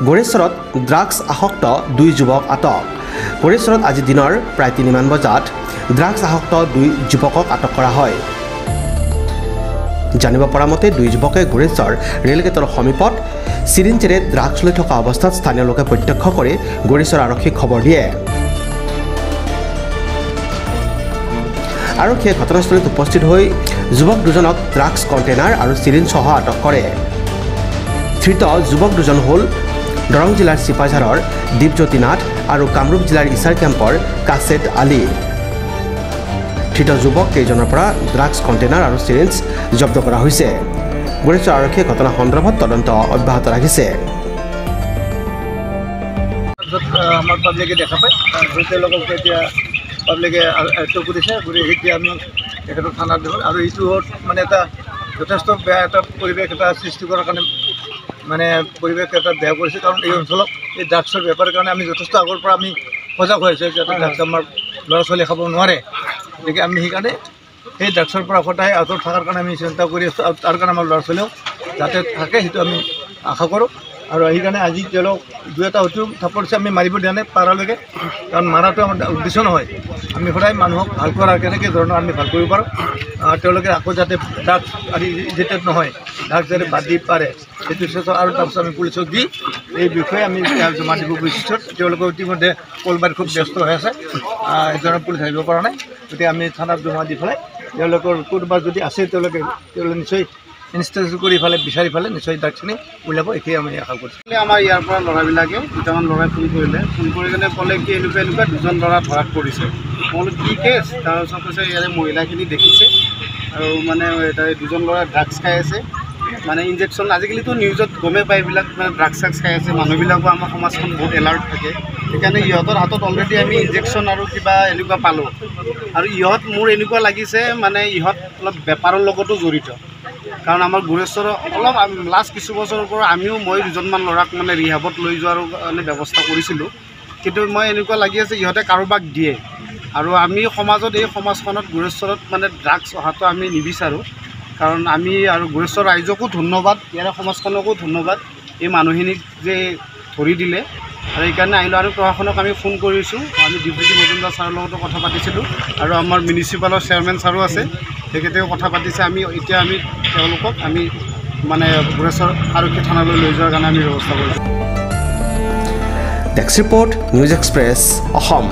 গোৰেশ্বৰত drugs আসক্ত 2 যুৱক আটক গোৰেশ্বৰত আজি দিনৰ প্ৰায় 3 মান বজাত ড্ৰাগছ আসক্ত 2 যুৱকক আটক কৰা হয় জানিব পৰা মতে 2 যুৱকে গোৰেশ্বৰ ৰেলগেটৰ সমীপত সিৰিঞ্জেৰে ড্ৰাগছ লৈ থকা অৱস্থাত স্থানীয় লোকে প্ৰত্যক্ষ কৰি গোৰেশ্বৰ আৰক্ষীক খবৰ দিয়ে আৰক্ষীয়ে ঘটনাস্থলীত উপস্থিত হৈ যুৱক দুজনক ড্ৰাগছ কণ্টেইনাৰ আৰু সিৰিঞ্জ সহ আটক কৰে ধৃত যুৱক দুজন হ'ল দৰং জিলাৰ চিপাঝাৰৰ দীপজ্যোতি নাথ আৰু কামৰূপ জিলাৰ ইছাৰ কেম্পৰ কাছেট আলী ধৃত যুৱক কেইজনৰ পৰা ড্ৰাগছ কণ্টেইনাৰ আৰু সিৰিঞ্জ জব্দ কৰা হৈছে গোৰেশ্বৰ আৰক্ষীয়ে ঘটনা সন্দৰ্ভত তদন্ত অব্যাহত ৰাখিছে আমাৰ পাব্লিকে দেখা পায় তেওঁলোকক এতিয়া পাব্লিকে আয়ত্ব কৰিছে কৰি এতিয়া আমি তেখেতক থানাত দিওঁ আৰু এইটো মানে এটা যথেষ্ট বেয়া এটা পৰিৱেশ এটা সৃষ্টি কৰাৰ কাৰণে মানে পৰিৱেশ এটা বেয়া কৰিছে কাৰণ এই অঞ্চলত এই ড্ৰাগছৰ বেপাৰৰ কাৰণে আমি যথেষ্ট আগৰ পৰা আমি সজাগ হৈ আছোঁ যাতে ড্ৰাগছ আমাৰ ল'ৰা ছোৱালী খাব নোৱাৰে গতিকে আমি সেইকাৰণে সেই ড্ৰাগছৰ পৰা সদায় আঁতৰত থকাৰ কাৰণে আমি চিন্তা কৰি আছোঁ আৰু তাৰ কাৰণে আমাৰ ল'ৰা ছোৱালীও যাতে থাকে সেইটো আমি আশা কৰোঁ আৰু সেইকাৰণে আজি তেওঁলোক 2-এটা হয়তো থাপৰ দিছে আমি মাৰিব দিয়া নাই পাৰালৈকে কাৰণ মাৰাটো আমাৰ উদ্দেশ্য নহয় আমি সদায় মানুহক ভাল কৰাৰ কেনেকৈ ধৰণৰ আমি ভাল কৰিব পাৰোঁ তেওঁলোকে আকৌ যাতে ড্ৰাগছ আৰু ইজিটেড নহয় ড্ৰাগছ যাতে বাদ দি পাৰে সেইটো চেষ্টা আৰু তাৰপিছত আমি পুলিচক দি এই বিষয়ে আমি জমা দিব বিচাৰিছোঁ তেওঁলোকে ইতিমধ্যে কলবাৰ খুব ব্যস্ত হৈ আছে এজনৰ পুলিচ আহিব পৰা নাই গতিকে আমি থানাত জমা দি পেলাই তেওঁলোকৰ ক'ৰবাত যদি আছে তেওঁলোকে নিশ্চয় ইনষ্টেঞ্চ কৰি ফালে বিচাৰি ফালে নিশ্চয় ড্ৰাগছখিনি উলিয়াব এইটোৱে আমি আশা কৰিছোঁ আমাৰ ইয়াৰ পৰা ল'ৰাবিলাকে দুটামান ল'ৰাই ফোন কৰিলে ফোন কৰি কিনে ক'লে কি এনেকুৱা 2জন ল'ৰা ধৰাত পৰিছে মই বোলো কি কেছ তাৰপিছত কৈছে ইয়াৰে মহিলাখিনি দেখিছে আৰু মানে 2জন ল'ৰা ড্ৰাগছ খাই আছে মানে ইনজেকশ্যন আজিকালিতো নিউজত গমে পায় এইবিলাক মানে ড্ৰাগছ খাই আছে মানুহবিলাকো আমাৰ সমাজখন বহুত এলাৰ্ট থাকে সেইকাৰণে ইহঁতৰ হাতত অলৰেডি আমি ইনজেকশ্যন আৰু কিবা এনেকুৱা পালোঁ আৰু ইহঁত মোৰ এনেকুৱা লাগিছে মানে ইহঁত অলপ বেপাৰৰ লগতো জড়িত কাৰণ আমাৰ গোৰেশ্বৰৰ অলপ লাষ্ট কিছু বছৰৰ পৰা মই 2জনমান ল'ৰাক মানে ৰিহাবত লৈ যোৱাৰ কাৰণে ব্যৱস্থা কৰিছিলোঁ কিন্তু মই এনেকুৱা লাগি আছে ইহঁতে কাৰোবাক দিয়ে আৰু আমি সমাজত এই সমাজখনত গোৰেশ্বৰত মানে ড্ৰাগছ অহাটো আমি নিবিচাৰোঁ কাৰণ আমি আৰু গোৰেশ্বৰ ৰাইজকো ধন্যবাদ ইয়াৰে সমাজখনকো ধন্যবাদ এই মানুহখিনিক যে ধৰি দিলে আৰু এইকাৰণে আহিলোঁ আৰু প্ৰশাসনক আমি ফোন কৰিছোঁ আমি ডিপুটি মজুমদাৰ ছাৰৰ লগতো কথা পাতিছিলোঁ আৰু আমাৰ মিউনিচিপালৰ চেয়াৰমেন ছাৰো আছে তেখেতেও কথা পাতিছে এতিয়া আমি তেওঁলোকক আমি মানে গোৰেশ্বৰ আৰক্ষী থানালৈ লৈ যোৱাৰ কাৰণে আমি ব্যৱস্থা কৰিছোঁ desk report news express Assam